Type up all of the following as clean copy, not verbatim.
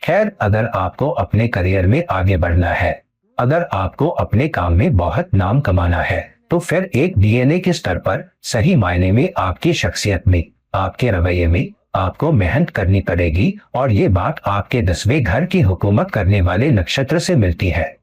खैर, अगर आपको अपने करियर में आगे बढ़ना है, अगर आपको अपने काम में बहुत नाम कमाना है, तो फिर एक डीएनए के स्तर पर सही मायने में आपकी शख्सियत में, आपके रवैये में आपको मेहनत करनी पड़ेगी। और ये बात आपके 10वें घर की हुकूमत करने वाले नक्षत्र से मिलती है।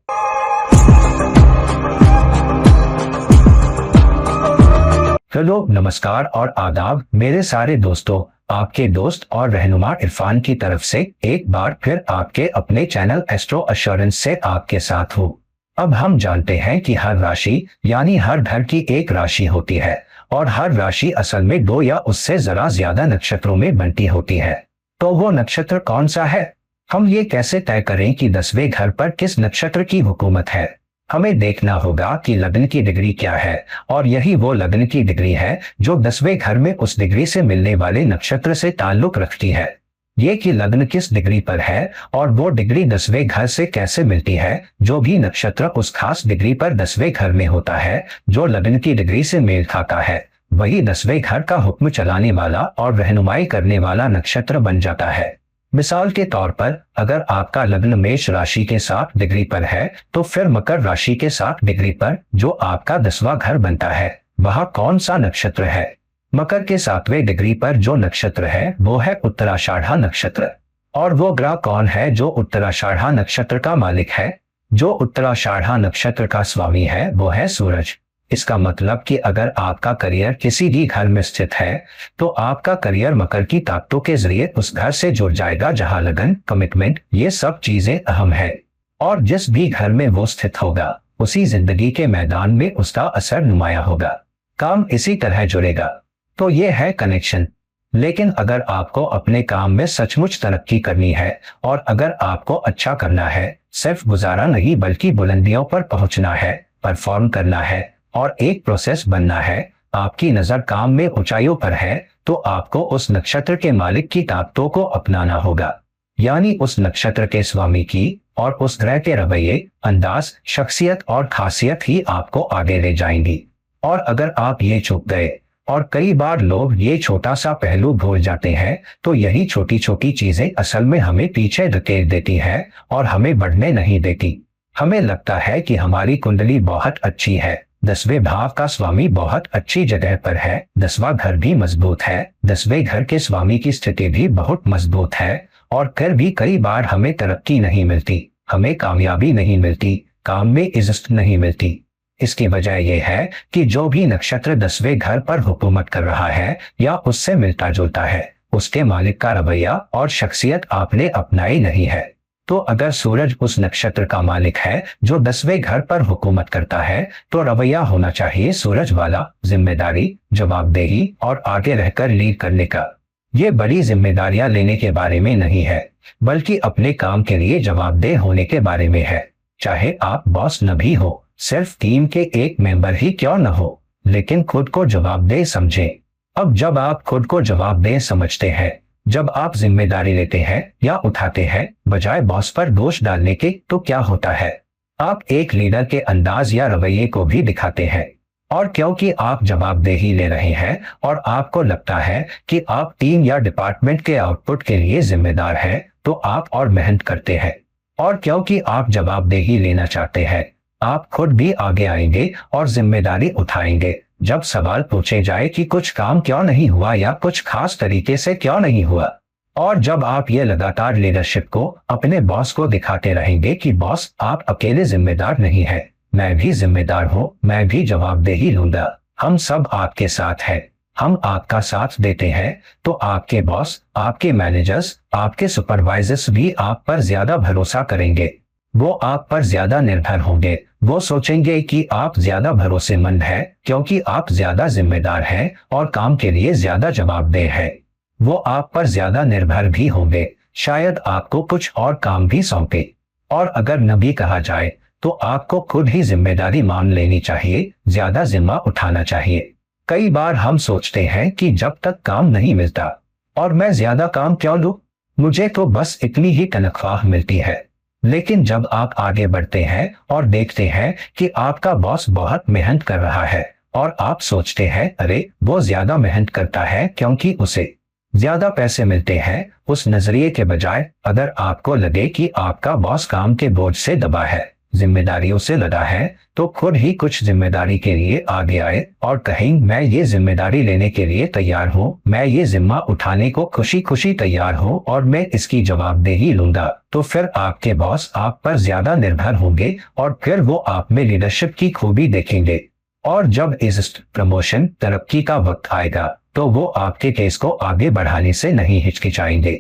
हेलो, नमस्कार और आदाब मेरे सारे दोस्तों। आपके दोस्त और रहनुमा इरफान की तरफ से एक बार फिर आपके अपने चैनल एस्ट्रो एश्योरेंस से आपके साथ हूँ। अब हम जानते हैं कि हर राशि यानी हर घर की एक राशि होती है और हर राशि असल में 2 या उससे जरा ज्यादा नक्षत्रों में बनती होती है। तो वो नक्षत्र कौन सा है? हम ये कैसे तय करें कि 10वें घर पर किस नक्षत्र की हुकूमत है? हमें देखना होगा कि लग्न की डिग्री क्या है, और यही वो लग्न की डिग्री है जो 10वें घर में उस डिग्री से मिलने वाले नक्षत्र से ताल्लुक रखती है। ये कि लग्न किस डिग्री पर है और वो डिग्री 10वें घर से कैसे मिलती है। जो भी नक्षत्र उस खास डिग्री पर 10वें घर में होता है, जो लग्न की डिग्री से मेल खाता है, वही 10वें घर का हुक्म चलाने वाला और रहनुमाई करने वाला नक्षत्र बन जाता है। मिसाल के तौर पर, अगर आपका लग्न मेष राशि के 7 डिग्री पर है, तो फिर मकर राशि के 7 डिग्री पर जो आपका 10वां घर बनता है, वह कौन सा नक्षत्र है? मकर के 7वें डिग्री पर जो नक्षत्र है वो है उत्तराषाढ़ा नक्षत्र। और वो ग्रह कौन है जो उत्तराषाढ़ा नक्षत्र का मालिक है? जो उत्तराषाढ़ा नक्षत्र का स्वामी है वो है सूरज। इसका मतलब कि अगर आपका करियर किसी भी घर में स्थित है, तो आपका करियर मकर की ताकतों के जरिए उस घर से जुड़ जाएगा जहां लगन, कमिटमेंट, ये सब चीजें अहम है। और जिस भी घर में वो स्थित होगा, उसी जिंदगी के मैदान में उसका असर नुमाया होगा। काम इसी तरह जुड़ेगा। तो ये है कनेक्शन। लेकिन अगर आपको अपने काम में सचमुच तरक्की करनी है और अगर आपको अच्छा करना है, सिर्फ गुजारा नहीं बल्कि बुलंदियों पर पहुंचना है, परफॉर्म करना है और एक प्रोसेस बनना है, आपकी नजर काम में ऊंचाइयों पर है, तो आपको उस नक्षत्र के मालिक की ताकतों को अपनाना होगा। यानी उस नक्षत्र के स्वामी की और उस ग्रह के रवैये, अंदाज, शख्सियत और खासियत ही आपको आगे ले जाएंगी। और अगर आप ये चूक गए, और कई बार लोग ये छोटा सा पहलू भूल जाते हैं, तो यही छोटी छोटी चीजें असल में हमें पीछे धकेल देती है और हमें बढ़ने नहीं देती। हमें लगता है कि हमारी कुंडली बहुत अच्छी है, 10वें भाव का स्वामी बहुत अच्छी जगह पर है, 10वां घर भी मजबूत है, 10वें घर के स्वामी की स्थिति भी बहुत मजबूत है, और फिर भी कई बार हमें तरक्की नहीं मिलती, हमें कामयाबी नहीं मिलती, काम में इज्जत नहीं मिलती। इसकी वजह यह है कि जो भी नक्षत्र 10वें घर पर हुकूमत कर रहा है या उससे मिलता जुलता है, उसके मालिक का रवैया और शख्सियत आपने अपनाई नहीं है। तो अगर सूरज उस नक्षत्र का मालिक है जो 10वें घर पर हुकूमत करता है, तो रवैया होना चाहिए सूरज वाला, जिम्मेदारी, जवाबदेही और आगे रहकर लीड करने का। ये बड़ी जिम्मेदारियां लेने के बारे में नहीं है, बल्कि अपने काम के लिए जवाबदेह होने के बारे में है। चाहे आप बॉस न भी हो, सिर्फ टीम के एक मेंबर ही क्यों न हो, लेकिन खुद को जवाबदेह समझें। अब जब आप खुद को जवाबदेह समझते हैं, जब आप जिम्मेदारी लेते हैं या उठाते हैं बजाय बॉस पर दोष डालने के, तो क्या होता है? आप एक लीडर के अंदाज या रवैये को भी दिखाते हैं। और क्योंकि आप जवाबदेही ले रहे हैं और आपको लगता है कि आप टीम या डिपार्टमेंट के आउटपुट के लिए जिम्मेदार हैं, तो आप और मेहनत करते हैं। और क्योंकि आप जवाबदेही लेना चाहते हैं, आप खुद भी आगे आएंगे और जिम्मेदारी उठाएंगे। जब सवाल पूछे जाए कि कुछ काम क्यों नहीं हुआ या कुछ खास तरीके से क्यों नहीं हुआ, और जब आप ये लगातार लीडरशिप को अपने बॉस को दिखाते रहेंगे कि बॉस आप अकेले जिम्मेदार नहीं है, मैं भी जिम्मेदार हूँ, मैं भी जवाबदेही लूंगा, हम सब आपके साथ हैं, हम आपका साथ देते हैं, तो आपके बॉस, आपके मैनेजर्स, आपके सुपरवाइजर्स भी आप पर ज्यादा भरोसा करेंगे। वो आप पर ज्यादा निर्भर होंगे। वो सोचेंगे कि आप ज्यादा भरोसेमंद हैं क्योंकि आप ज्यादा जिम्मेदार हैं और काम के लिए ज्यादा जवाबदेह हैं। वो आप पर ज्यादा निर्भर भी होंगे, शायद आपको कुछ और काम भी सौंपे। और अगर न भी कहा जाए, तो आपको खुद ही जिम्मेदारी मान लेनी चाहिए, ज्यादा जिम्मा उठाना चाहिए। कई बार हम सोचते हैं कि जब तक काम नहीं मिलता, और मैं ज्यादा काम क्यों लूं, मुझे तो बस इतनी ही तनख्वाह मिलती है। लेकिन जब आप आगे बढ़ते हैं और देखते हैं कि आपका बॉस बहुत मेहनत कर रहा है, और आप सोचते हैं अरे वो ज्यादा मेहनत करता है क्योंकि उसे ज्यादा पैसे मिलते हैं, उस नजरिए के बजाय अगर आपको लगे कि आपका बॉस काम के बोझ से दबा है, जिम्मेदारियों से लदा है, तो खुद ही कुछ जिम्मेदारी के लिए आगे आए और कहें मैं ये जिम्मेदारी लेने के लिए तैयार हूँ, मैं ये जिम्मा उठाने को खुशी खुशी तैयार हूँ और मैं इसकी जवाबदेही लूंगा। तो फिर आपके बॉस आप पर ज्यादा निर्भर होंगे और फिर वो आप में लीडरशिप की खूबी देखेंगे। और जब इस प्रमोशन तरक्की का वक्त आएगा तो वो आपके केस को आगे बढ़ाने से नहीं हिचकिचाएंगे।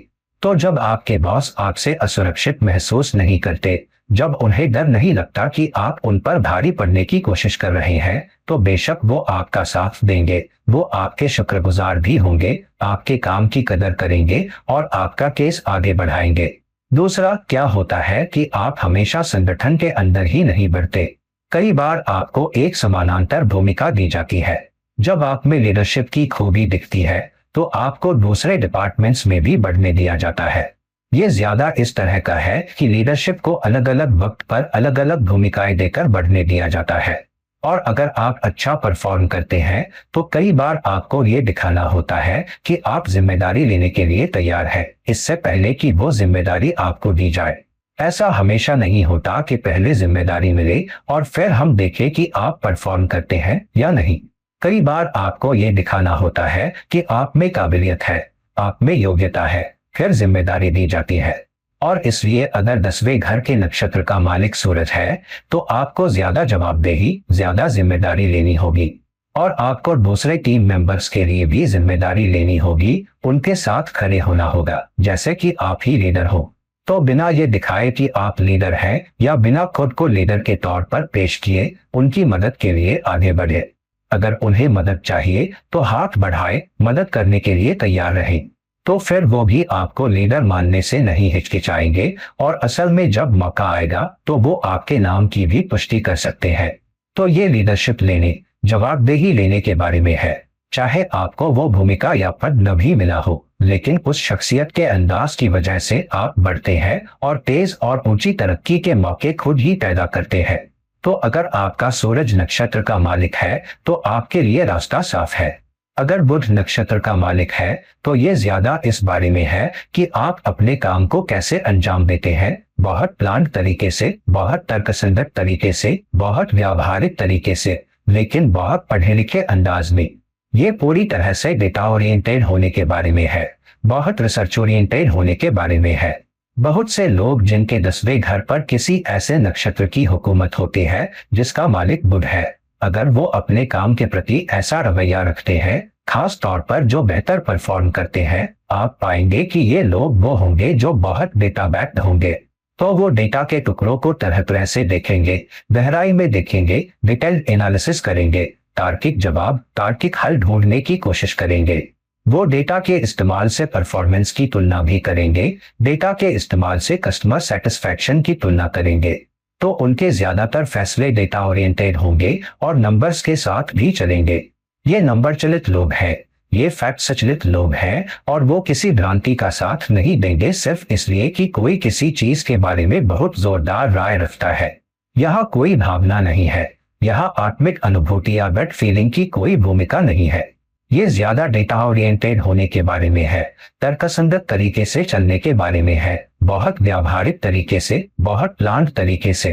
तो जब आपके बॉस आपसे असुरक्षित महसूस नहीं करते, जब उन्हें डर नहीं लगता कि आप उन पर भारी पड़ने की कोशिश कर रहे हैं, तो बेशक वो आपका साथ देंगे, वो आपके शुक्रगुजार भी होंगे, आपके काम की कदर करेंगे और आपका केस आगे बढ़ाएंगे। दूसरा क्या होता है कि आप हमेशा संगठन के अंदर ही नहीं बढ़ते। कई बार आपको एक समानांतर भूमिका दी जाती है। जब आप में लीडरशिप की खूबी दिखती है तो आपको दूसरे डिपार्टमेंट्स में भी बढ़ने दिया जाता है। ये ज्यादा इस तरह का है कि लीडरशिप को अलग अलग वक्त पर अलग अलग भूमिकाएं देकर बढ़ने दिया जाता है। और अगर आप अच्छा परफॉर्म करते हैं तो कई बार आपको ये दिखाना होता है कि आप जिम्मेदारी लेने के लिए तैयार हैं, इससे पहले कि वो जिम्मेदारी आपको दी जाए। ऐसा हमेशा नहीं होता कि पहले जिम्मेदारी मिले और फिर हम देखें कि आप परफॉर्म करते हैं या नहीं। कई बार आपको ये दिखाना होता है कि आप में काबिलियत है, आप में योग्यता है, फिर जिम्मेदारी दी जाती है। और इसलिए अगर 10वें घर के नक्षत्र का मालिक सूरज है तो आपको ज्यादा जवाबदेही, ज्यादा जिम्मेदारी लेनी होगी और आपको दूसरे टीम मेंबर्स के लिए भी जिम्मेदारी लेनी होगी, उनके साथ खड़े होना होगा जैसे कि आप ही लीडर हो। तो बिना ये दिखाए कि आप लीडर हैं या बिना खुद को लीडर के तौर पर पेश किए उनकी मदद के लिए आगे बढ़े। अगर उन्हें मदद चाहिए तो हाथ बढ़ाए, मदद करने के लिए तैयार रहें। तो फिर वो भी आपको लीडर मानने से नहीं हिचकिचाएंगे और असल में जब मौका आएगा तो वो आपके नाम की भी पुष्टि कर सकते हैं। तो ये लीडरशिप लेने, जवाबदेही लेने के बारे में है। चाहे आपको वो भूमिका या पद न भी मिला हो, लेकिन उस शख्सियत के अंदाज की वजह से आप बढ़ते हैं और तेज और ऊंची तरक्की के मौके खुद ही पैदा करते हैं। तो अगर आपका सूरज नक्षत्र का मालिक है तो आपके लिए रास्ता साफ है। अगर बुध नक्षत्र का मालिक है तो ये ज्यादा इस बारे में है कि आप अपने काम को कैसे अंजाम देते हैं, बहुत प्लान तरीके से, बहुत तर्कसंगत तरीके से, बहुत व्यावहारिक तरीके से, लेकिन बहुत पढ़े लिखे अंदाज में। ये पूरी तरह से डेटा ओरिएंटेड होने के बारे में है, बहुत रिसर्च ओरिएंटेड होने के बारे में है। बहुत से लोग जिनके 10वें घर पर किसी ऐसे नक्षत्र की हुकूमत होती है जिसका मालिक बुध है, अगर वो अपने काम के प्रति ऐसा रवैया रखते हैं, खास तौर पर जो बेहतर परफॉर्म करते हैं, आप पाएंगे कि ये लोग वो होंगे जो बहुत डेटा बैक्ड होंगे। तो वो डेटा के टुकड़ों को तरह तरह से देखेंगे, गहराई में देखेंगे, डिटेल्ड एनालिसिस करेंगे, तार्किक जवाब, तार्किक हल ढूंढने की कोशिश करेंगे। वो डेटा के इस्तेमाल से परफॉर्मेंस की तुलना भी करेंगे, डेटा के इस्तेमाल से कस्टमर सेटिस्फैक्शन की तुलना करेंगे। तो उनके ज्यादातर फैसले डेटा ओरिएंटेड होंगे और नंबर्स के साथ भी चलेंगे। ये नंबर चलित लोग हैं, ये फैक्ट सचलित लोग हैं और वो किसी भ्रांति का साथ नहीं देंगे सिर्फ इसलिए कि कोई किसी चीज के बारे में बहुत जोरदार राय रखता है। यहाँ कोई भावना नहीं है, यहाँ आत्मिक अनुभूति या गट फीलिंग की कोई भूमिका नहीं है। ये ज्यादा डेटा ओरिएंटेड होने के बारे में है, तर्कसंगत तरीके से चलने के बारे में है, बहुत व्यावहारिक तरीके से, बहुत प्लान्ड तरीके से।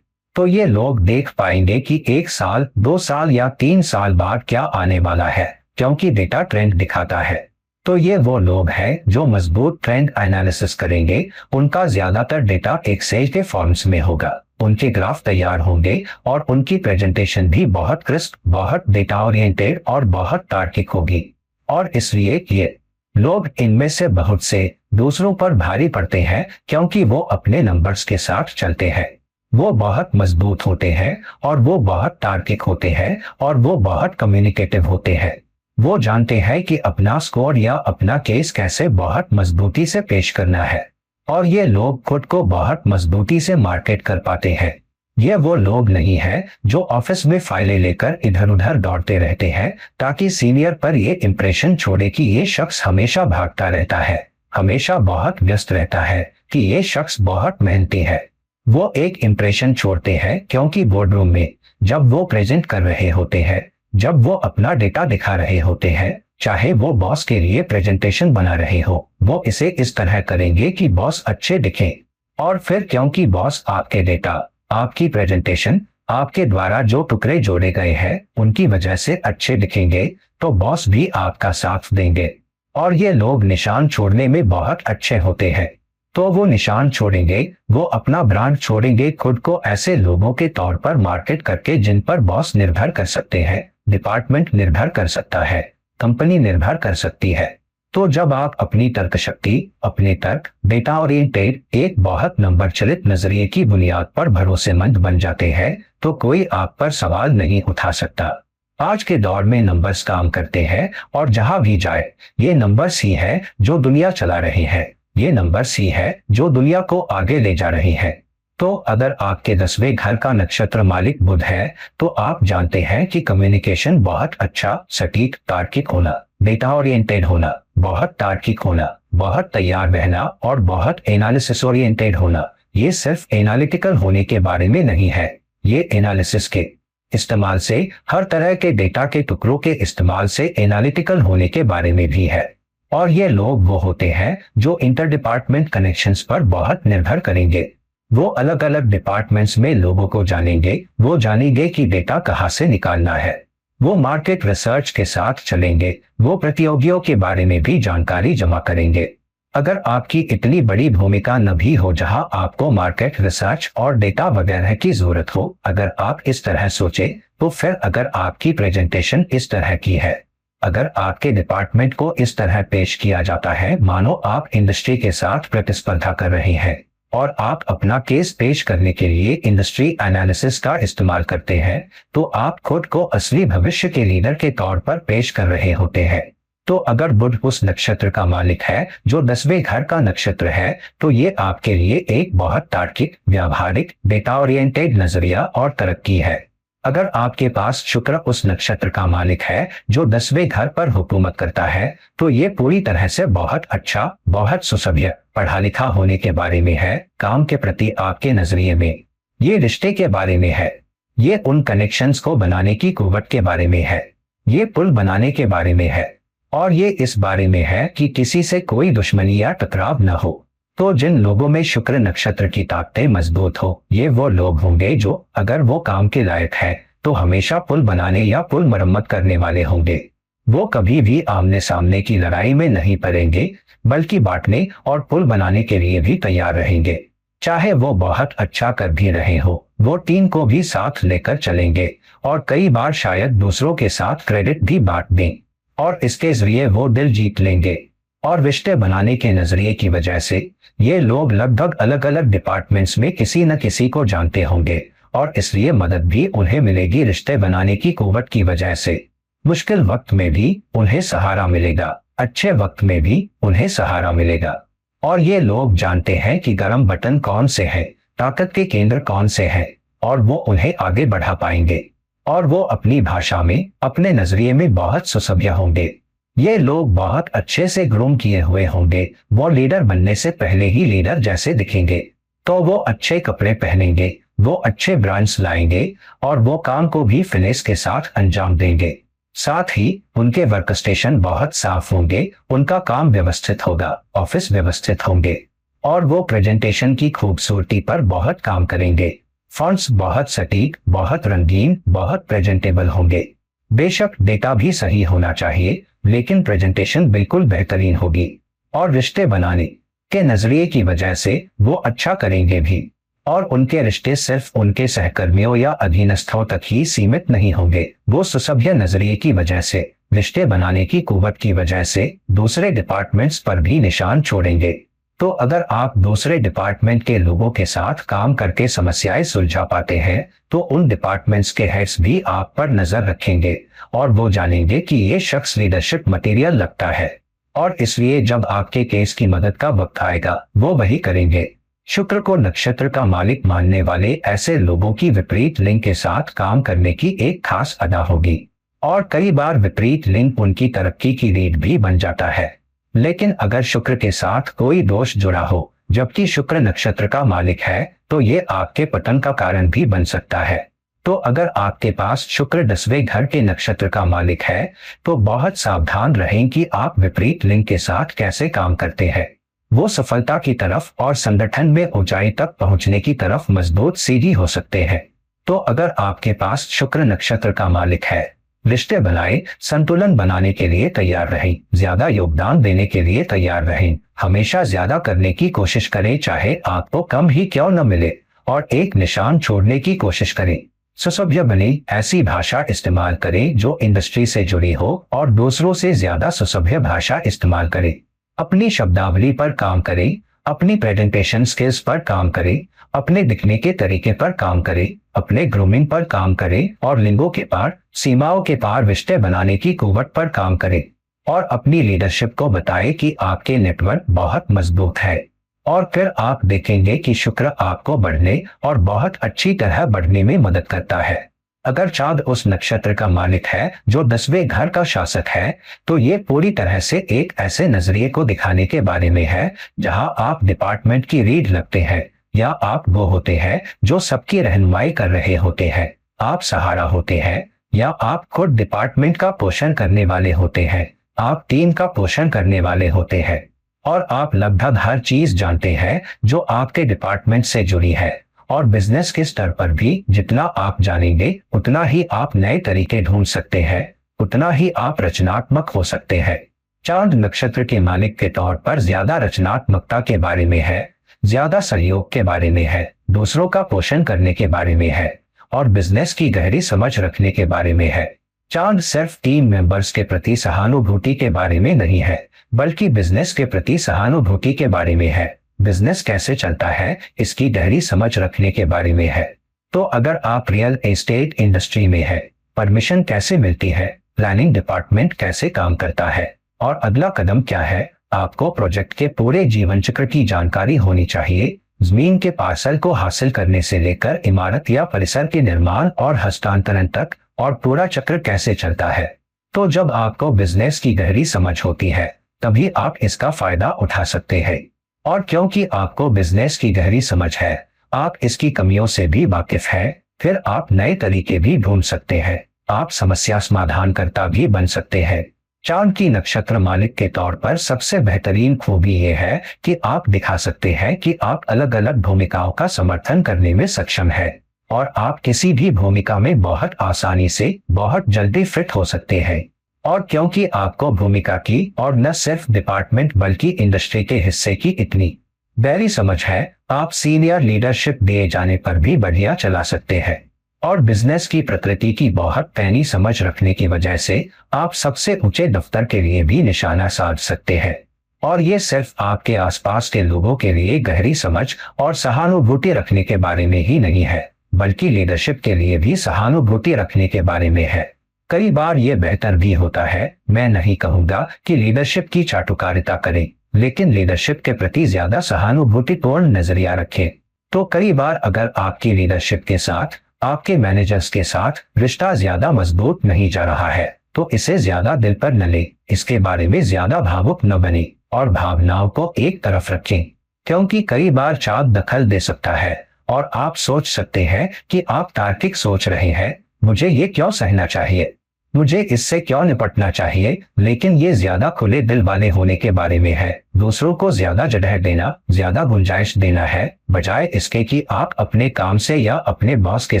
तो ये लोग देख पाएंगे कि 1 साल, 2 साल या 3 साल बाद क्या आने वाला है, क्योंकि डेटा ट्रेंड दिखाता है। तो ये वो लोग हैं जो मजबूत ट्रेंड एनालिसिस करेंगे। उनका ज्यादातर डेटा एक्सेल के फॉर्म्स में होगा, उनके ग्राफ तैयार होंगे और उनकी प्रेजेंटेशन भी बहुत क्रिस्प, बहुत डेटा ओरिएंटेड और बहुत तार्किक होगी। और इसलिए ये लोग इनमें से बहुत से दूसरों पर भारी पड़ते हैं क्योंकि वो अपने नंबर्स के साथ चलते हैं। वो बहुत मजबूत होते हैं और वो बहुत तार्किक होते हैं और वो बहुत कम्युनिकेटिव होते हैं। वो जानते हैं कि अपना स्कोर या अपना केस कैसे बहुत मजबूती से पेश करना है और ये लोग खुद को बहुत मजबूती से मार्केट कर पाते हैं। ये वो लोग नहीं हैं जो ऑफिस में फाइलें लेकर इधर उधर दौड़ते रहते हैं ताकि सीनियर पर ये इंप्रेशन छोड़े कि ये शख्स हमेशा भागता रहता है, हमेशा बहुत व्यस्त रहता है, कि ये शख्स बहुत मेहनती है। वो एक इंप्रेशन छोड़ते हैं क्योंकि बोर्डरूम में जब वो प्रेजेंट कर रहे होते हैं, जब वो अपना डेटा दिखा रहे होते हैं, चाहे वो बॉस के लिए प्रेजेंटेशन बना रहे हो, वो इसे इस तरह करेंगे कि बॉस अच्छे दिखें। और फिर क्योंकि बॉस आपके डेटा, आपकी प्रेजेंटेशन, आपके द्वारा जो टुकड़े जोड़े गए हैं उनकी वजह से अच्छे दिखेंगे, तो बॉस भी आपका साथ देंगे। और ये लोग निशान छोड़ने में बहुत अच्छे होते हैं, तो वो निशान छोड़ेंगे, वो अपना ब्रांड छोड़ेंगे, खुद को ऐसे लोगों के तौर पर मार्केट करके जिन पर बॉस निर्भर कर सकते हैं, डिपार्टमेंट निर्भर कर सकता है, कंपनी निर्भर कर सकती है। तो जब आप अपनी तर्क शक्ति, अपने तर्क, डेटा ओरिएंटेड, एक बहुत नंबर चलित नजरिए की बुनियाद पर भरोसेमंद बन जाते हैं, तो कोई आप पर सवाल नहीं उठा सकता। आज के दौर में नंबर्स काम करते हैं और जहां भी जाए, ये नंबर्स ही है जो दुनिया चला रहे हैं, ये नंबर्स ही है जो दुनिया को आगे ले जा रहे हैं। तो अगर आपके 10वें घर का नक्षत्र मालिक बुध है, तो आप जानते हैं कि कम्युनिकेशन बहुत अच्छा, सटीक, तार्किक होना, डेटा ओरिएंटेड होना, बहुत तार्किक होना, बहुत तैयार रहना और बहुत एनालिसिस ओरिएंटेड होना, ये सिर्फ एनालिटिकल होने के बारे में नहीं है, ये एनालिसिस के इस्तेमाल से, हर तरह के डेटा के टुकड़ों के इस्तेमाल से एनालिटिकल होने के बारे में भी है। और ये लोग वो होते हैं जो इंटर डिपार्टमेंट कनेक्शंस पर बहुत निर्भर करेंगे। वो अलग अलग डिपार्टमेंट्स में लोगों को जानेंगे, वो जानेंगे कि डेटा कहाँ से निकालना है, वो मार्केट रिसर्च के साथ चलेंगे, वो प्रतियोगियों के बारे में भी जानकारी जमा करेंगे। अगर आपकी इतनी बड़ी भूमिका न भी हो जहां आपको मार्केट रिसर्च और डेटा वगैरह की जरूरत हो, अगर आप इस तरह सोचे, तो फिर अगर आपकी प्रेजेंटेशन इस तरह की है, अगर आपके डिपार्टमेंट को इस तरह पेश किया जाता है मानो आप इंडस्ट्री के साथ प्रतिस्पर्धा कर रहे हैं और आप अपना केस पेश करने के लिए इंडस्ट्री एनालिसिस का इस्तेमाल करते हैं, तो आप खुद को असली भविष्य के लीडर के तौर पर पेश कर रहे होते हैं। तो अगर बुध उस नक्षत्र का मालिक है जो 10वें घर का नक्षत्र है, तो ये आपके लिए एक बहुत तार्किक, व्यावहारिक, डेटा ओरिएंटेड नजरिया और तरक्की है। अगर आपके पास शुक्र उस नक्षत्र का मालिक है जो 10वें घर पर हुकूमत करता है, तो ये पूरी तरह से बहुत अच्छा, बहुत सुसभ्य, पढ़ा लिखा होने के बारे में है, काम के प्रति आपके नजरिए में, ये रिश्ते के बारे में है, ये उन कनेक्शंस को बनाने की कुव्वत के बारे में है, ये पुल बनाने के बारे में है, और ये इस बारे में है कि किसी से कोई दुश्मनी या टकराव न हो। तो जिन लोगों में शुक्र नक्षत्र की ताकतें मजबूत हो, ये वो लोग होंगे जो अगर वो काम के लायक है तो हमेशा पुल बनाने या पुल मरम्मत करने वाले होंगे। वो कभी भी आमने सामने की लड़ाई में नहीं पड़ेंगे, बल्कि बांटने और पुल बनाने के लिए भी तैयार रहेंगे। चाहे वो बहुत अच्छा कर भी रहे हो, वो टीम को भी साथ लेकर चलेंगे और कई बार शायद दूसरों के साथ क्रेडिट भी बांट दें, और इसके जरिए वो दिल जीत लेंगे। और रिश्ते बनाने के नजरिए की वजह से ये लोग लगभग अलग अलग डिपार्टमेंट्स में किसी न किसी को जानते होंगे, और इसलिए मदद भी उन्हें मिलेगी रिश्ते बनाने की कुव्वत की वजह से। मुश्किल वक्त में भी उन्हें सहारा मिलेगा, अच्छे वक्त में भी उन्हें सहारा मिलेगा। और ये लोग जानते हैं कि गर्म बटन कौन से है, ताकत के केंद्र कौन से हैं, और वो उन्हें आगे बढ़ा पाएंगे। और वो अपनी भाषा में, अपने नजरिए में बहुत सुसभ्य होंगे। ये लोग बहुत अच्छे से ग्रूम किए हुए होंगे, वो लीडर बनने से पहले ही लीडर जैसे दिखेंगे। तो वो अच्छे कपड़े पहनेंगे, वो अच्छे ब्रांड्स लाएंगे, और वो काम को भी फिनिश के साथ अंजाम देंगे। साथ ही उनके वर्क स्टेशन बहुत साफ होंगे, उनका काम व्यवस्थित होगा, ऑफिस व्यवस्थित होंगे, और वो प्रेजेंटेशन की खूबसूरती पर बहुत काम करेंगे। फॉन्ट्स बहुत सटीक, बहुत रंगीन, बहुत प्रेजेंटेबल होंगे। बेशक डेटा भी सही होना चाहिए, लेकिन प्रेजेंटेशन बिल्कुल बेहतरीन होगी। और रिश्ते बनाने के नजरिए की वजह से वो अच्छा करेंगे भी, और उनके रिश्ते सिर्फ उनके सहकर्मियों या अधीनस्थों तक ही सीमित नहीं होंगे। वो सुसभ्य नजरिए की वजह से, रिश्ते बनाने की कुव्वत की वजह से दूसरे डिपार्टमेंट्स पर भी निशान छोड़ेंगे। तो अगर आप दूसरे डिपार्टमेंट के लोगों के साथ काम करके समस्याएं सुलझा पाते हैं, तो उन डिपार्टमेंट्स के हेड्स भी आप पर नजर रखेंगे, और वो जानेंगे कि ये शख्स लीडरशिप मटेरियल लगता है, और इसलिए जब आपके केस की मदद का वक्त आएगा, वो वही करेंगे। शुक्र को नक्षत्र का मालिक मानने वाले ऐसे लोगों की विपरीत लिंग के साथ काम करने की एक खास अदा होगी, और कई बार विपरीत लिंग उनकी तरक्की की रीढ़ भी बन जाता है। लेकिन अगर शुक्र के साथ कोई दोष जुड़ा हो, जबकि शुक्र नक्षत्र का मालिक है, तो ये आपके पतन का कारण भी बन सकता है। तो अगर आपके पास शुक्र 10वें घर के नक्षत्र का मालिक है तो बहुत सावधान रहें कि आप विपरीत लिंग के साथ कैसे काम करते हैं। वो सफलता की तरफ और संगठन में ऊंचाई तक पहुंचने की तरफ मजबूत सीढ़ी हो सकते हैं। तो अगर आपके पास शुक्र नक्षत्र का मालिक है, रिश्ते बनाए, संतुलन बनाने के लिए तैयार रहें, ज्यादा योगदान देने के लिए तैयार रहें, हमेशा ज्यादा करने की कोशिश करें चाहे आपको कम ही क्यों न मिले, और एक निशान छोड़ने की कोशिश करें। सुसभ्य बने, ऐसी भाषा इस्तेमाल करें जो इंडस्ट्री से जुड़ी हो और दूसरों से ज्यादा सुसभ्य भाषा इस्तेमाल करें। अपनी शब्दावली पर काम करें, अपनी प्रेजेंटेशन स्किल्स पर काम करें, अपने दिखने के तरीके पर काम करें, अपने ग्रूमिंग पर काम करें और लिंगों के पार, सीमाओं के पार रिश्ते बनाने की कुव्वत पर काम करें। और अपनी लीडरशिप को बताएं कि आपके नेटवर्क बहुत मजबूत है। और फिर आप देखेंगे कि शुक्र आपको बढ़ने और बहुत अच्छी तरह बढ़ने में मदद करता है। अगर चांद उस नक्षत्र का मालिक है जो 10वें घर का शासक है, तो ये पूरी तरह से एक ऐसे नजरिए को दिखाने के बारे में है जहां आप डिपार्टमेंट की रीढ़ लगते हैं, या आप वो होते हैं जो सबकी रहनुमाई कर रहे होते हैं, आप सहारा होते हैं, या आप खुद डिपार्टमेंट का पोषण करने वाले होते हैं, आप टीम का पोषण करने वाले होते हैं। और आप लगभग हर चीज जानते हैं जो आपके डिपार्टमेंट से जुड़ी है। और बिजनेस के स्तर पर भी जितना आप जानेंगे उतना ही आप नए तरीके ढूंढ सकते हैं, उतना ही आप रचनात्मक हो सकते हैं। चांद नक्षत्र के मालिक के तौर पर ज्यादा रचनात्मकता के बारे में है, ज्यादा सहयोग के बारे में है, दूसरों का पोषण करने के बारे में है, और बिजनेस की गहरी समझ रखने के बारे में है। चांद सिर्फ टीम मेंबर्स के प्रति सहानुभूति के बारे में नहीं है, बल्कि बिजनेस के प्रति सहानुभूति के बारे में है। बिजनेस कैसे चलता है इसकी गहरी समझ रखने के बारे में है। तो अगर आप रियल एस्टेट इंडस्ट्री में है, परमिशन कैसे मिलती है, प्लानिंग डिपार्टमेंट कैसे काम करता है और अगला कदम क्या है, आपको प्रोजेक्ट के पूरे जीवन चक्र की जानकारी होनी चाहिए। जमीन के पार्सल को हासिल करने से लेकर इमारत या परिसर के निर्माण और हस्तांतरण तक, और पूरा चक्र कैसे चलता है। तो जब आपको बिजनेस की गहरी समझ होती है तभी आप इसका फायदा उठा सकते हैं। और क्योंकि आपको बिजनेस की गहरी समझ है, आप इसकी कमियों से भी वाकिफ हैं, फिर आप नए तरीके भी ढूंढ सकते हैं, आप समस्या समाधानकर्ता भी बन सकते हैं। चांद की नक्षत्र मालिक के तौर पर सबसे बेहतरीन खूबी यह है कि आप दिखा सकते हैं कि आप अलग अलग भूमिकाओं का समर्थन करने में सक्षम है, और आप किसी भी भूमिका में बहुत आसानी से बहुत जल्दी फिट हो सकते हैं। और क्योंकि आपको भूमिका की और न सिर्फ डिपार्टमेंट बल्कि इंडस्ट्री के हिस्से की इतनी गहरी समझ है, आप सीनियर लीडरशिप दिए जाने पर भी बढ़िया चला सकते हैं। और बिजनेस की प्रकृति की बहुत पैनी समझ रखने की वजह से आप सबसे ऊंचे दफ्तर के लिए भी निशाना साध सकते हैं। और ये सिर्फ आपके आसपास के लोगों के लिए गहरी समझ और सहानुभूति रखने के बारे में ही नहीं है, बल्कि लीडरशिप के लिए भी सहानुभूति रखने के बारे में है। कई बार यह बेहतर भी होता है, मैं नहीं कहूंगा कि लीडरशिप की चाटुकारिता करें, लेकिन लीडरशिप के प्रति ज्यादा सहानुभूतिपूर्ण नजरिया रखें। तो कई बार अगर आपकी लीडरशिप के साथ, आपके मैनेजर्स के साथ रिश्ता ज्यादा मजबूत नहीं जा रहा है, तो इसे ज्यादा दिल पर न ले, इसके बारे में ज्यादा भावुक न बने और भावनाओं को एक तरफ रखें। क्योंकि कई बार चांद दखल दे सकता है और आप सोच सकते हैं कि आप तार्किक सोच रहे हैं, मुझे ये क्यों सहना चाहिए, मुझे इससे क्यों निपटना चाहिए, लेकिन ये ज्यादा खुले दिल वाले होने के बारे में है। दूसरों को ज्यादा जगह देना, ज्यादा गुंजाइश देना है, बजाय इसके कि आप अपने काम से या अपने बॉस के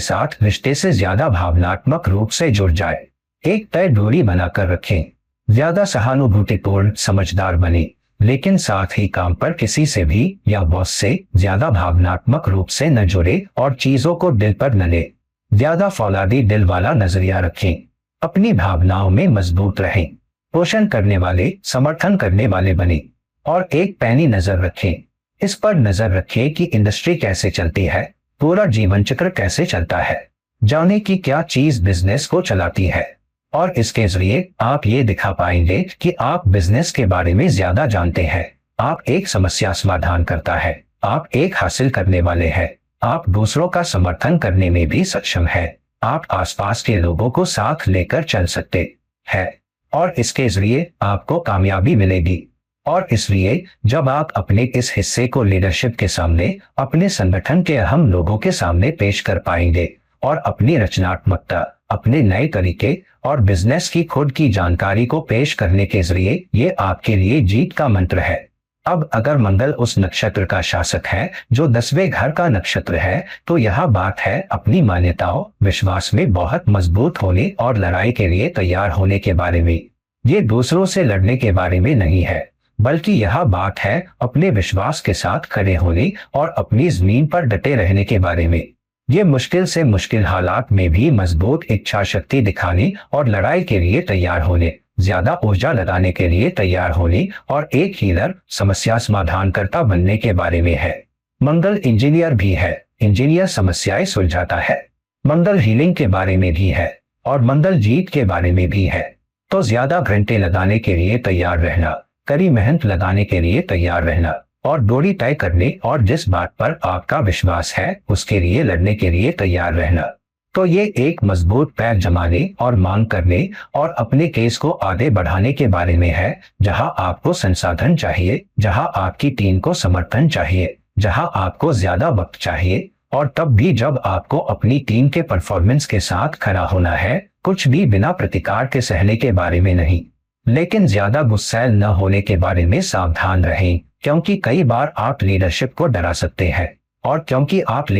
साथ रिश्ते से ज्यादा भावनात्मक रूप से जुड़ जाए। एक तय दूरी बनाकर रखें, ज्यादा सहानुभूतिपूर्ण समझदार बने, लेकिन साथ ही काम पर किसी से भी या बॉस से ज्यादा भावनात्मक रूप से न जुड़े और चीजों को दिल पर न ले। ज्यादा फौलादी दिल वाला नजरिया रखें, अपनी भावनाओं में मजबूत रहें, पोषण करने वाले, समर्थन करने वाले बने, और एक पैनी नजर रखें। इस पर नजर रखें कि इंडस्ट्री कैसे चलती है, पूरा जीवन चक्र कैसे चलता है, जाने की क्या चीज बिजनेस को चलाती है। और इसके जरिए आप ये दिखा पाएंगे कि आप बिजनेस के बारे में ज्यादा जानते हैं। आप एक समस्या समाधान करता है, आप एक हासिल करने वाले हैं, आप दूसरों का समर्थन करने में भी सक्षम है, आप आसपास के लोगों को साथ लेकर चल सकते हैं, और इसके जरिए आपको कामयाबी मिलेगी। और इसलिए जब आप अपने इस हिस्से को लीडरशिप के सामने, अपने संगठन के अहम लोगों के सामने पेश कर पाएंगे और अपनी रचनात्मकता, अपने नए तरीके और बिजनेस की खुद की जानकारी को पेश करने के जरिए ये आपके लिए जीत का मंत्र है। अब अगर मंगल उस नक्षत्र का शासक है जो 10वें घर का नक्षत्र है, तो यह बात है अपनी मान्यताओं, विश्वास में बहुत मजबूत होने और लड़ाई के लिए तैयार होने के बारे में। ये दूसरों से लड़ने के बारे में नहीं है, बल्कि यह बात है अपने विश्वास के साथ खड़े होने और अपनी जमीन पर डटे रहने के बारे में। ये मुश्किल से मुश्किल हालात में भी मजबूत इच्छा शक्ति दिखाने और लड़ाई के लिए तैयार होने, ज्यादा ऊर्जा लगाने के लिए तैयार होने और एक हीलर, समस्या समाधानकर्ता बनने के बारे में है। मंगल इंजीनियर भी है, इंजीनियर समस्याएं सुलझाता है। मंगल हीलिंग के बारे में भी है और मंगल जीत के बारे में भी है। तो ज्यादा घंटे लगाने के लिए तैयार रहना, कड़ी मेहनत लगाने के लिए तैयार रहना और दूरी तय करने और जिस बात पर आपका विश्वास है उसके लिए लड़ने के लिए तैयार रहना। तो ये एक मजबूत पैर जमाने और मांग करने और अपने केस को आगे बढ़ाने के बारे में है, जहां आपको संसाधन चाहिए, जहां आपकी टीम को समर्थन चाहिए, जहां आपको ज्यादा वक्त चाहिए, और तब भी जब आपको अपनी टीम के परफॉर्मेंस के साथ खड़ा होना है, कुछ भी बिना प्रतिकार के सहने के बारे में नहीं। लेकिन ज्यादा गुस्सैल न होने के बारे में सावधान रहें, क्योंकि कई बार आप लीडरशिप को डरा सकते हैं, और क्योंकि आप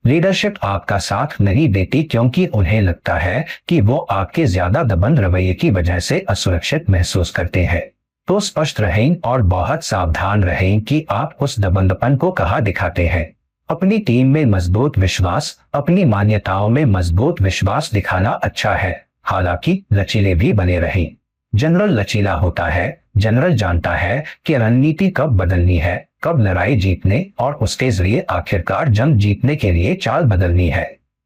लीडरशिप आपका साथ नहीं देती, क्योंकि उन्हें लगता है कि वो आपके ज्यादा दबंग रवैये की वजह से असुरक्षित महसूस करते हैं। तो स्पष्ट रहें और बहुत सावधान रहें कि आप उस दबंगपन को कहाँ दिखाते हैं। अपनी टीम में मजबूत विश्वास, अपनी मान्यताओं में मजबूत विश्वास दिखाना अच्छा है, हालांकि लचीले भी बने रहें। जनरल लचीला होता है, जनरल जानता है कि रणनीति कब बदलनी है, कब लड़ाई जीतने और उसके जरिए आखिरकार जंग जीतने के लिए चाल बदलनी है।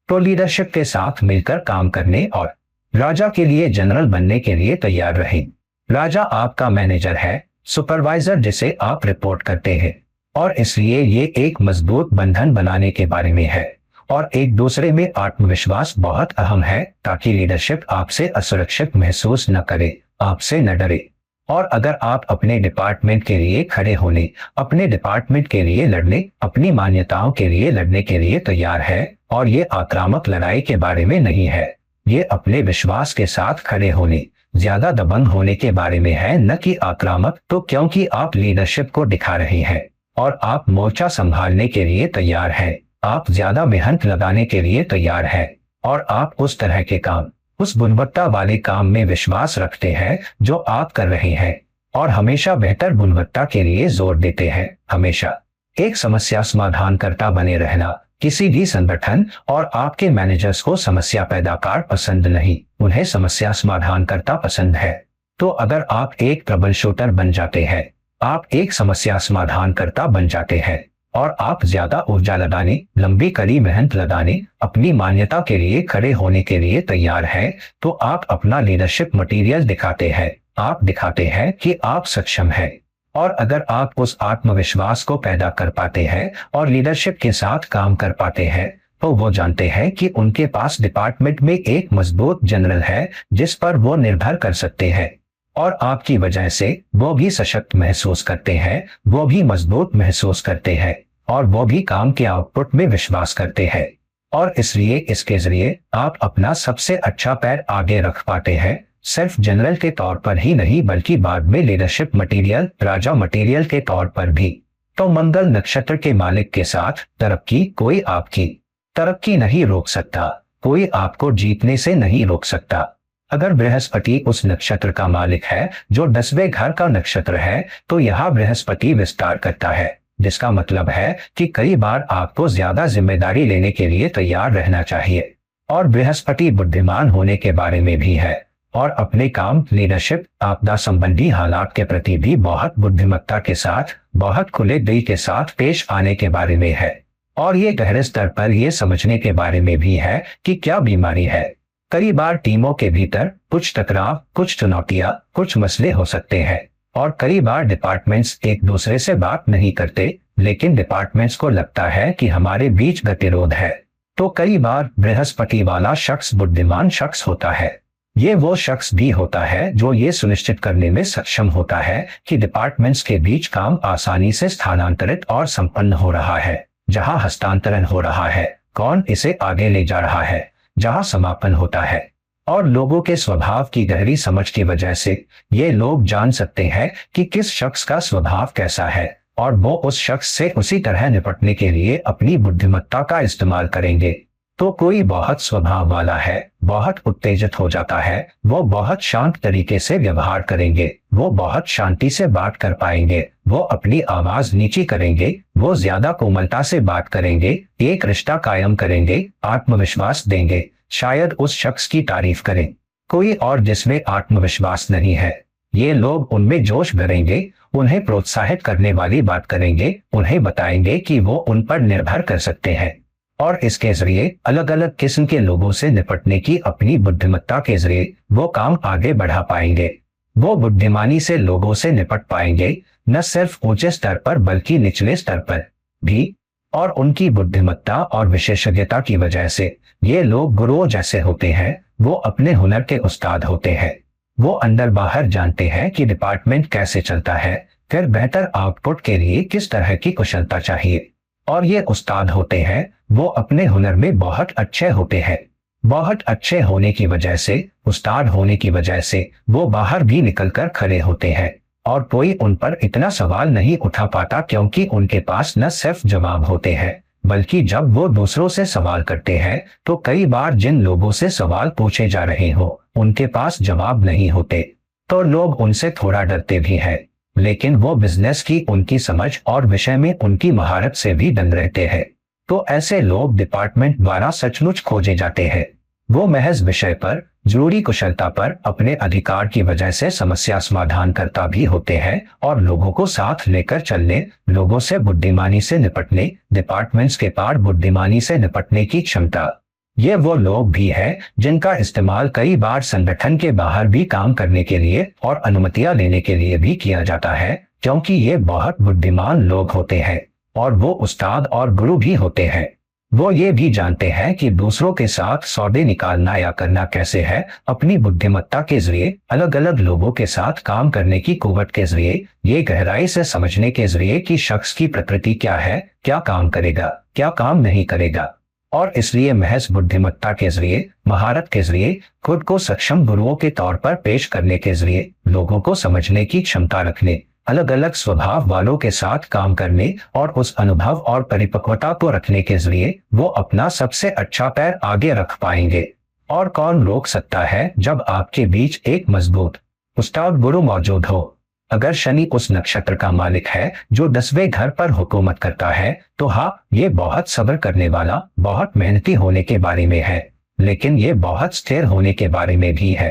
तो लीडरशिप के साथ मिलकर काम करने और राजा के लिए जनरल बनने के लिए तैयार रहें। राजा आपका मैनेजर है, सुपरवाइजर जिसे आप रिपोर्ट करते हैं, और इसलिए ये एक मजबूत बंधन बनाने के बारे में है और एक दूसरे में आत्मविश्वास बहुत अहम है, ताकि लीडरशिप आपसे असुरक्षित महसूस न करे, आपसे न डरे। और अगर आप अपने डिपार्टमेंट के लिए खड़े होने, अपने डिपार्टमेंट के लिए लड़ने, अपनी मान्यताओं के लिए लड़ने के लिए तैयार है, और ये आक्रामक लड़ाई के बारे में नहीं है, ये अपने विश्वास के साथ खड़े होने, ज्यादा दबंग होने के बारे में है, न कि आक्रामक। तो क्योंकि आप लीडरशिप को दिखा रहे हैं और आप मोर्चा संभालने के लिए तैयार हैं, आप ज्यादा मेहनत लगाने के लिए तैयार हैं, और आप उस तरह के काम, उस गुणवत्ता वाले काम में विश्वास रखते हैं जो आप कर रहे हैं, और हमेशा बेहतर गुणवत्ता के लिए जोर देते हैं। हमेशा एक समस्या समाधानकर्ता बने रहना। किसी भी संगठन और आपके मैनेजर्स को समस्या पैदाकार पसंद नहीं, उन्हें समस्या समाधानकर्ता पसंद है। तो अगर आप एक ट्रबल शूटर बन जाते हैं, आप एक समस्या समाधानकर्ता बन जाते हैं, और आप ज्यादा ऊर्जा लगाने, लंबी कड़ी मेहनत लगाने, अपनी मान्यता के लिए खड़े होने के लिए तैयार हैं, तो आप अपना लीडरशिप मटेरियल दिखाते हैं। आप दिखाते हैं कि आप सक्षम हैं। और अगर आप उस आत्मविश्वास को पैदा कर पाते हैं और लीडरशिप के साथ काम कर पाते हैं, तो वो जानते हैं कि उनके पास डिपार्टमेंट में एक मजबूत जनरल है जिस पर वो निर्भर कर सकते हैं, और आपकी वजह से वो भी सशक्त महसूस करते हैं, वो भी मजबूत महसूस करते हैं, और वो भी काम के आउटपुट में विश्वास करते हैं। और इसलिए इसके जरिए आप अपना सबसे अच्छा पैर आगे रख पाते हैं, सिर्फ जनरल के तौर पर ही नहीं, बल्कि बाद में लीडरशिप मटेरियल, राजा मटेरियल के तौर पर भी। तो मंगल नक्षत्र के मालिक के साथ तरक्की, कोई आपकी तरक्की नहीं रोक सकता, कोई आपको जीतने से नहीं रोक सकता। अगर बृहस्पति उस नक्षत्र का मालिक है जो 10वें घर का नक्षत्र है, तो यह बृहस्पति विस्तार करता है, जिसका मतलब है कि कई बार आपको ज्यादा जिम्मेदारी लेने के लिए तैयार रहना चाहिए। और बृहस्पति बुद्धिमान होने के बारे में भी है, और अपने काम, लीडरशिप, आपदा संबंधी हालात के प्रति भी बहुत बुद्धिमत्ता के साथ, बहुत खुले दिल के साथ पेश आने के बारे में है। और ये गहरे स्तर पर यह समझने के बारे में भी है कि क्या बीमारी है। कई बार टीमों के भीतर कुछ टकराव, कुछ चुनौतियां, कुछ मसले हो सकते हैं, और कई बार डिपार्टमेंट्स एक दूसरे से बात नहीं करते, लेकिन डिपार्टमेंट्स को लगता है कि हमारे बीच गतिरोध है। तो कई बार बृहस्पति वाला शख्स बुद्धिमान शख्स होता है। ये वो शख्स भी होता है जो ये सुनिश्चित करने में सक्षम होता है कि डिपार्टमेंट्स के बीच काम आसानी से स्थानांतरित और संपन्न हो रहा है। जहां हस्तांतरण हो रहा है, कौन इसे आगे ले जा रहा है, जहां समापन होता है। और लोगों के स्वभाव की गहरी समझ की वजह से ये लोग जान सकते हैं कि किस शख्स का स्वभाव कैसा है, और वो उस शख्स से उसी तरह निपटने के लिए अपनी बुद्धिमत्ता का इस्तेमाल करेंगे। तो कोई बहुत स्वभाव वाला है, बहुत उत्तेजित हो जाता है, वो बहुत शांत तरीके से व्यवहार करेंगे, वो बहुत शांति से बात कर पाएंगे, वो अपनी आवाज नीची करेंगे, वो ज्यादा कोमलता से बात करेंगे, एक रिश्ता कायम करेंगे, आत्मविश्वास देंगे, शायद उस शख्स की तारीफ करें। कोई और जिसमें आत्मविश्वास नहीं है, ये लोग उनमें जोश भरेंगे, उन्हें प्रोत्साहित करने वाली बात करेंगे, उन्हें बताएंगे कि वो उन पर निर्भर कर सकते हैं, और इसके जरिए अलग अलग किस्म के लोगों से निपटने की अपनी बुद्धिमत्ता के जरिए वो काम आगे बढ़ा पाएंगे। वो बुद्धिमानी से लोगों से निपट पाएंगे, न सिर्फ ऊंचे स्तर पर बल्कि निचले स्तर पर भी। और उनकी बुद्धिमत्ता और विशेषज्ञता की वजह से ये लोग गुरुओं जैसे होते हैं, वो अपने हुनर के उस्ताद होते हैं। वो अंदर बाहर जानते हैं कि डिपार्टमेंट कैसे चलता है, फिर बेहतर आउटपुट के लिए किस तरह की कुशलता चाहिए। और ये उस्ताद होते हैं, वो अपने हुनर में बहुत अच्छे होते हैं। बहुत अच्छे होने की वजह से, उस्ताद होने की वजह से वो बाहर भी निकलकर खड़े होते हैं, और कोई उन पर इतना सवाल नहीं उठा पाता, क्योंकि उनके पास न सिर्फ जवाब होते हैं, बल्कि जब वो दूसरों से सवाल करते हैं तो कई बार जिन लोगों से सवाल पूछे जा रहे हो उनके पास जवाब नहीं होते, तो लोग उनसे थोड़ा डरते भी हैं। लेकिन वो बिजनेस की उनकी समझ और विषय में उनकी महारत से भी दंग रहते हैं। तो ऐसे लोग डिपार्टमेंट द्वारा सचमुच खोजे जाते हैं। वो महज विषय पर, जरूरी कुशलता पर अपने अधिकार की वजह से समस्या समाधान करता भी होते हैं, और लोगों को साथ लेकर चलने, लोगों से बुद्धिमानी से निपटने, डिपार्टमेंट्स के पार बुद्धिमानी से निपटने की क्षमता। ये वो लोग भी हैं जिनका इस्तेमाल कई बार संगठन के बाहर भी काम करने के लिए और अनुमतियां लेने के लिए भी किया जाता है, क्योंकि ये बहुत बुद्धिमान लोग होते हैं, और वो उस्ताद और गुरु भी होते हैं। वो ये भी जानते हैं कि दूसरों के साथ सौदे निकालना या करना कैसे है। अपनी बुद्धिमत्ता के जरिए, अलग अलग लोगों के साथ काम करने की कुव्वत के जरिए, ये गहराई से समझने के जरिए कि शख्स की प्रकृति क्या है, क्या काम करेगा, क्या काम नहीं करेगा। और इसलिए महज बुद्धिमत्ता के जरिए, महारत के जरिए, खुद को सक्षम गुरुओं के तौर पर पेश करने के जरिए, लोगों को समझने की क्षमता रखने, अलग अलग स्वभाव वालों के साथ काम करने और उस अनुभव और परिपक्वता को रखने के जरिए वो अपना सबसे अच्छा पैर आगे रख पाएंगे। और कौन रोक सकता है जब आपके बीच एक मजबूत उस्ताद गुरु मौजूद हो। अगर शनि उस नक्षत्र का मालिक है जो 10वें घर पर हुकूमत करता है, तो हाँ, ये बहुत सब्र करने वाला, बहुत मेहनती होने के बारे में है, लेकिन ये बहुत स्थिर होने के बारे में भी है।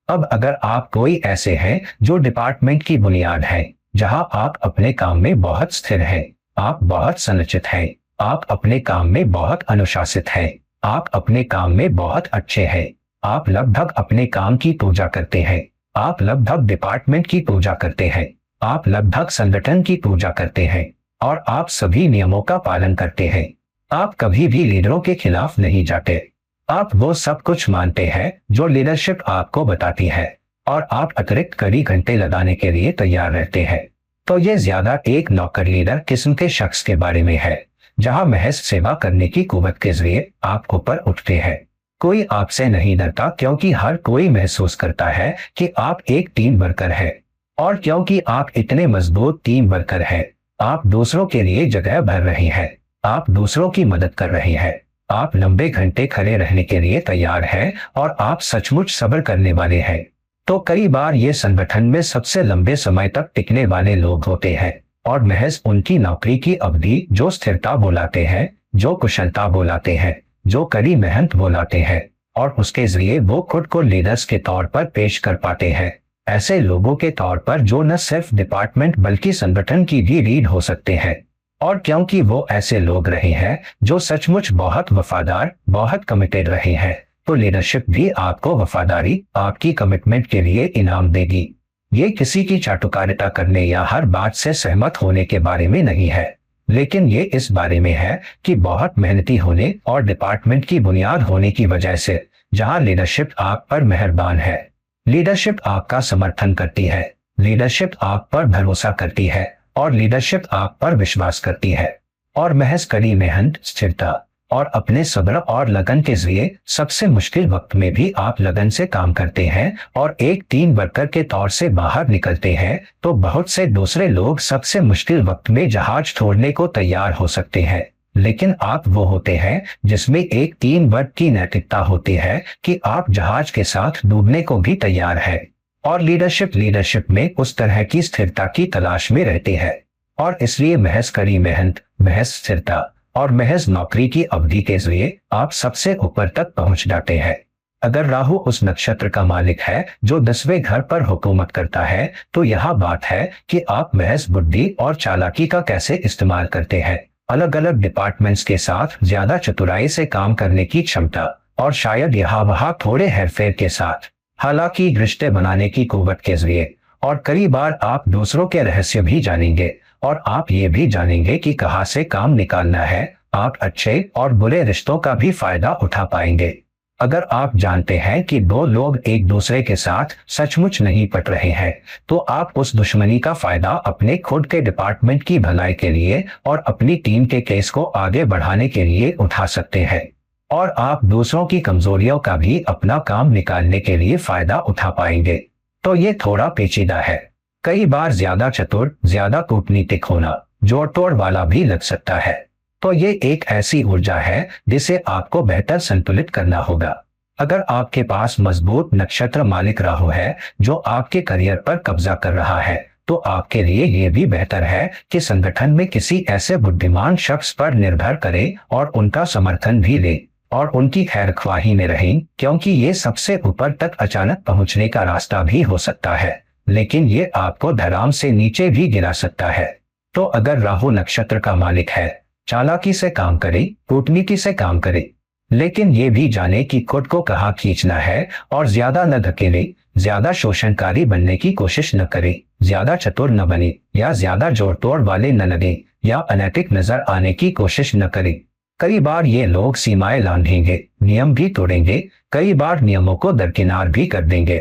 अब अगर आप कोई ऐसे हैं जो डिपार्टमेंट की बुनियाद है, जहां आप अपने काम में बहुत स्थिर हैं, आप बहुत संरचित हैं, आप अपने काम में बहुत अनुशासित हैं, आप अपने काम में बहुत अच्छे हैं, आप लगभग अपने काम की पूजा करते हैं, आप लगभग डिपार्टमेंट की पूजा करते हैं, आप लगभग संगठन की पूजा करते हैं, और आप सभी नियमों का पालन करते हैं। आप कभी भी लीडरों के खिलाफ नहीं जाते। आप वो सब कुछ मानते हैं जो लीडरशिप आपको बताती है, और आप अतिरिक्त कड़ी घंटे लगाने के लिए तैयार रहते हैं। तो ये ज्यादा एक नौकर लीडर किस्म के शख्स के बारे में है, जहां महज सेवा करने की कुव्वत के जरिए आप ऊपर उठते हैं। कोई आपसे नहीं डरता, क्योंकि हर कोई महसूस करता है कि आप एक टीम वर्कर हैं, और क्योंकि आप इतने मजबूत टीम वर्कर हैं, आप दूसरों के लिए जगह भर रहे हैं, आप दूसरों की मदद कर रहे हैं, आप लंबे घंटे खड़े रहने के लिए तैयार हैं, और आप सचमुच सब्र करने वाले हैं। तो कई बार ये संगठन में सबसे लंबे समय तक टिकने वाले लोग होते हैं, और महज उनकी नौकरी की अवधि जो स्थिरता बुलाते हैं, जो कुशलता बुलाते हैं, जो कड़ी मेहनत बुलाते हैं, और उसके जरिए वो खुद को लीडर्स के तौर पर पेश कर पाते हैं, ऐसे लोगों के तौर पर जो न सिर्फ डिपार्टमेंट बल्कि संगठन की भी लीड हो सकते हैं। और क्योंकि वो ऐसे लोग रहे हैं जो सचमुच बहुत वफादार, बहुत कमिटेड रहे हैं, तो लीडरशिप भी आपको वफादारी, आपकी कमिटमेंट के लिए इनाम देगी। ये किसी की चाटुकारिता करने या हर बात से सहमत होने के बारे में नहीं है, लेकिन ये इस बारे में है कि बहुत मेहनती होने और डिपार्टमेंट की बुनियाद होने की वजह से, जहां लीडरशिप आप पर मेहरबान है, लीडरशिप आपका समर्थन करती है, लीडरशिप आप पर भरोसा करती है, और लीडरशिप आप पर विश्वास करती है, और महज कड़ी मेहनत, स्थिरता, और अपने सब्र और लगन के जरिए सबसे मुश्किल वक्त में भी आप लगन से काम करते हैं और एक टीम वर्कर के तौर से बाहर निकलते हैं, तो बहुत से दूसरे लोग सबसे मुश्किल वक्त में जहाज छोड़ने को तैयार हो सकते हैं, लेकिन आप वो होते हैं जिसमें एक टीम वर्क की नैतिकता होती है कि आप जहाज के साथ डूबने को भी तैयार है। और लीडरशिप में उस तरह की स्थिरता की तलाश में रहते हैं, और इसलिए महज कड़ी मेहनत, महज स्थिरता और महज नौकरी की अवधि के जरिए आप सबसे ऊपर तक पहुंच जाते हैं। अगर राहु उस नक्षत्र का मालिक है जो 10वें घर पर हुकूमत करता है, तो यह बात है कि आप महज बुद्धि और चालाकी का कैसे इस्तेमाल करते हैं, अलग अलग डिपार्टमेंट्स के साथ ज्यादा चतुराई से काम करने की क्षमता, और शायद यहाँ वहां थोड़े हेरफेर के साथ, हालांकि रिश्ते बनाने की कुव्वत के जरिए। और कई बार आप दूसरों के रहस्य भी जानेंगे, और आप ये भी जानेंगे कि कहाँ से काम निकालना है। आप अच्छे और बुरे रिश्तों का भी फायदा उठा पाएंगे। अगर आप जानते हैं कि दो लोग एक दूसरे के साथ सचमुच नहीं पट रहे हैं, तो आप उस दुश्मनी का फायदा अपने खुद के डिपार्टमेंट की भलाई के लिए और अपनी टीम के केस को आगे बढ़ाने के लिए उठा सकते हैं। और आप दूसरों की कमजोरियों का भी अपना काम निकालने के लिए फायदा उठा पाएंगे। तो ये थोड़ा पेचीदा है। कई बार ज्यादा चतुर, ज्यादा कूटनीतिक होना जोड़ तोड़ वाला भी लग सकता है। तो ये एक ऐसी ऊर्जा है जिसे आपको बेहतर संतुलित करना होगा। अगर आपके पास मजबूत नक्षत्र मालिक राहु है जो आपके करियर पर कब्जा कर रहा है, तो आपके लिए ये भी बेहतर है कि संगठन में किसी ऐसे बुद्धिमान शख्स पर निर्भर करें और उनका समर्थन भी लें और उनकी खैरख्वाही में रहें, क्योंकि ये सबसे ऊपर तक अचानक पहुंचने का रास्ता भी हो सकता है, लेकिन ये आपको धराम से नीचे भी गिरा सकता है। तो अगर राहु नक्षत्र का मालिक है, चालाकी से काम करे, कूटनीति से काम करे, लेकिन ये भी जाने कि खुद को कहाँ खींचना है और ज्यादा न धकेले, ज्यादा शोषणकारी बनने की कोशिश न करे, ज्यादा चतुर न बने या ज्यादा जोड़ तोड़ वाले न लगे या अनैतिक नजर आने की कोशिश न करे। कई बार ये लोग सीमाएं लांघेंगे, नियम भी तोड़ेंगे, कई बार नियमों को दरकिनार भी कर देंगे।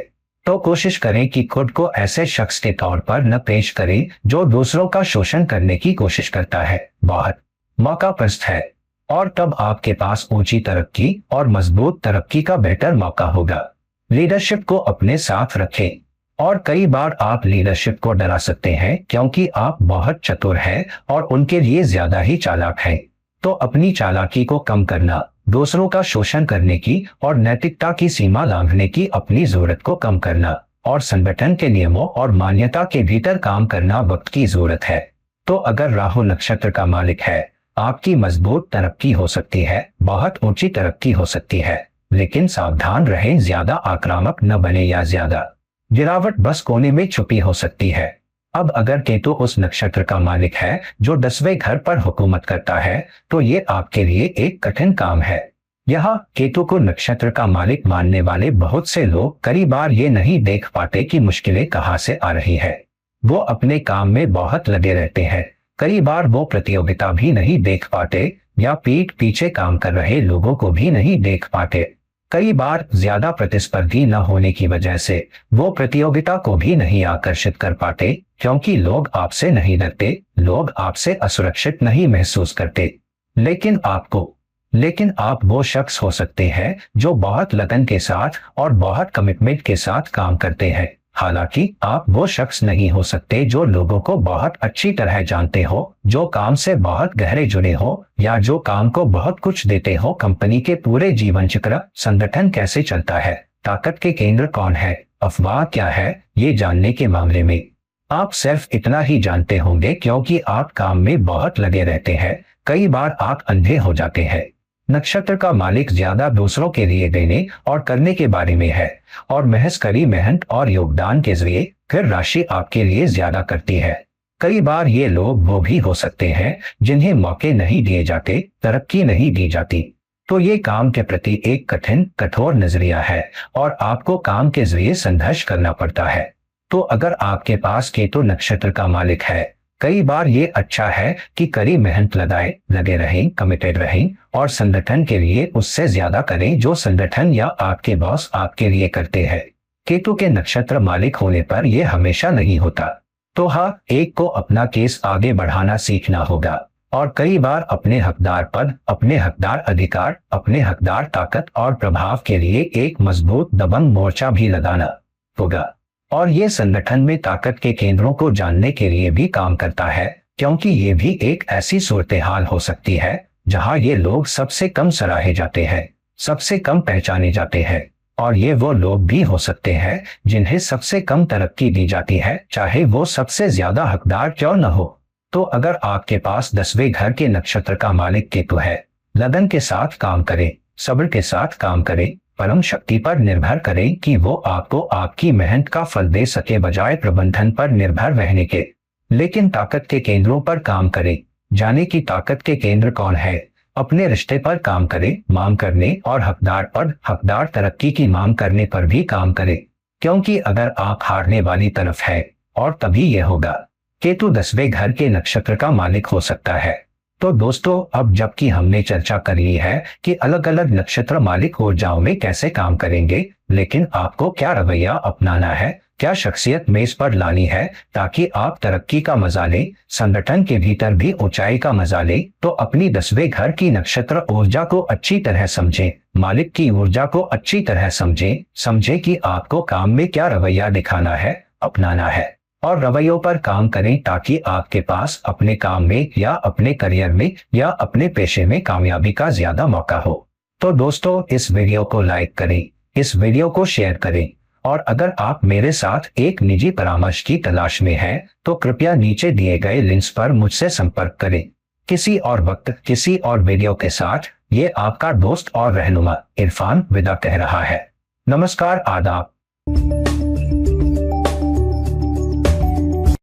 तो कोशिश करें कि खुद को ऐसे शख्स के तौर पर न पेश करें जो दूसरों का शोषण करने की कोशिश करता है। बहुत मौका प्रस्त है, और तब आपके पास ऊंची तरक्की और मजबूत तरक्की का बेहतर मौका होगा। लीडरशिप को अपने साथ रखें, और कई बार आप लीडरशिप को डरा सकते हैं क्योंकि आप बहुत चतुर हैं और उनके लिए ज्यादा ही चालाक हैं। तो अपनी चालाकी को कम करना, दूसरों का शोषण करने की और नैतिकता की सीमा लांघने की अपनी जरूरत को कम करना और संगठन के नियमों और मान्यता के भीतर काम करना वक्त की जरूरत है। तो अगर राहु नक्षत्र का मालिक है, आपकी मजबूत तरक्की हो सकती है, बहुत ऊंची तरक्की हो सकती है, लेकिन सावधान रहें, ज्यादा आक्रामक न बने या ज्यादा गिरावट बस कोने में छुपी हो सकती है। अब अगर केतु उस नक्षत्र का मालिक है जो 10वें घर पर हुकूमत करता है, तो ये आपके लिए एक कठिन काम है। यहाँ केतु को नक्षत्र का मालिक मानने वाले बहुत से लोग कई बार ये नहीं देख पाते कि मुश्किलें कहाँ से आ रही है। वो अपने काम में बहुत लगे रहते हैं। कई बार वो प्रतियोगिता भी नहीं देख पाते या पीठ पीछे काम कर रहे लोगों को भी नहीं देख पाते। कई बार ज्यादा प्रतिस्पर्धी न होने की वजह से वो प्रतियोगिता को भी नहीं आकर्षित कर पाते, क्योंकि लोग आपसे नहीं डरते, लोग आपसे असुरक्षित नहीं महसूस करते। लेकिन आप वो शख्स हो सकते हैं जो बहुत लगन के साथ और बहुत कमिटमेंट के साथ काम करते हैं। हालांकि आप वो शख्स नहीं हो सकते जो लोगों को बहुत अच्छी तरह जानते हो, जो काम से बहुत गहरे जुड़े हो, या जो काम को बहुत कुछ देते हो। कंपनी के पूरे जीवन चक्र, संगठन कैसे चलता है, ताकत के केंद्र कौन है, अफवाह क्या है, ये जानने के मामले में आप सिर्फ इतना ही जानते होंगे क्योंकि आप काम में बहुत लगे रहते हैं। कई बार आप अंधे हो जाते हैं। नक्षत्र का मालिक ज्यादा दूसरों के लिए देने और करने के बारे में है, और महज कड़ी मेहनत और योगदान के जरिए फिर राशि आपके लिए ज्यादा करती है। कई बार ये लोग वो भी हो सकते हैं जिन्हें मौके नहीं दिए जाते, तरक्की नहीं दी जाती। तो ये काम के प्रति एक कठिन, कठोर नजरिया है और आपको काम के जरिए संघर्ष करना पड़ता है। तो अगर आपके पास केतु नक्षत्र का मालिक है, कई बार ये अच्छा है कि कड़ी मेहनत लगे रहें, कमिटेड रहें और संगठन के लिए उससे ज्यादा करें जो संगठन या आपके बॉस आपके लिए करते हैं। केतु के नक्षत्र मालिक होने पर यह हमेशा नहीं होता। तो हाँ, एक को अपना केस आगे बढ़ाना सीखना होगा और कई बार अपने हकदार पद, अपने हकदार अधिकार, अपने हकदार ताकत और प्रभाव के लिए एक मजबूत दबंग मोर्चा भी लगाना होगा। और ये संगठन में ताकत के केंद्रों को जानने के लिए भी काम करता है, क्योंकि ये भी एक ऐसी सूरत हाल हो सकती है जहां ये लोग सबसे कम सराहे जाते हैं, सबसे कम पहचाने जाते हैं, और ये वो लोग भी हो सकते हैं जिन्हें सबसे कम तरक्की दी जाती है, चाहे वो सबसे ज्यादा हकदार क्यों न हो। तो अगर आपके पास 10वें घर के नक्षत्र का मालिक केतु है, लगन के साथ काम करें, सब्र के साथ काम करें, परम शक्ति पर निर्भर करें कि वो आपको आपकी मेहनत का फल दे सके, बजाय प्रबंधन पर निर्भर रहने के। लेकिन ताकत के केंद्रों पर काम करें, जाने की ताकत के केंद्र कौन है। अपने रिश्ते पर काम करें, मांग करने और हकदार पद, हकदार तरक्की की मांग करने पर भी काम करें, क्योंकि अगर आप हारने वाली तरफ है और तभी यह होगा। केतु 10वें घर के नक्षत्र का मालिक हो सकता है। तो दोस्तों, अब जबकि हमने चर्चा कर ली है कि अलग अलग नक्षत्र मालिक ऊर्जाओं में कैसे काम करेंगे, लेकिन आपको क्या रवैया अपनाना है, क्या शख्सियत मेज पर लानी है ताकि आप तरक्की का मजा लें, संगठन के भीतर भी ऊंचाई का मजा लें, तो अपनी 10वें घर की नक्षत्र ऊर्जा को अच्छी तरह समझें, मालिक की ऊर्जा को अच्छी तरह समझें कि आपको काम में क्या रवैया दिखाना है, अपनाना है, और रवैयों पर काम करें ताकि आपके पास अपने काम में या अपने करियर में या अपने पेशे में कामयाबी का ज्यादा मौका हो। तो दोस्तों, इस वीडियो को लाइक करें, इस वीडियो को शेयर करें, और अगर आप मेरे साथ एक निजी परामर्श की तलाश में हैं, तो कृपया नीचे दिए गए लिंक्स पर मुझसे संपर्क करें। किसी और वक्त किसी और वीडियो के साथ ये आपका दोस्त और रहनुमा इरफान विदा कह रहा है। नमस्कार, आदाब।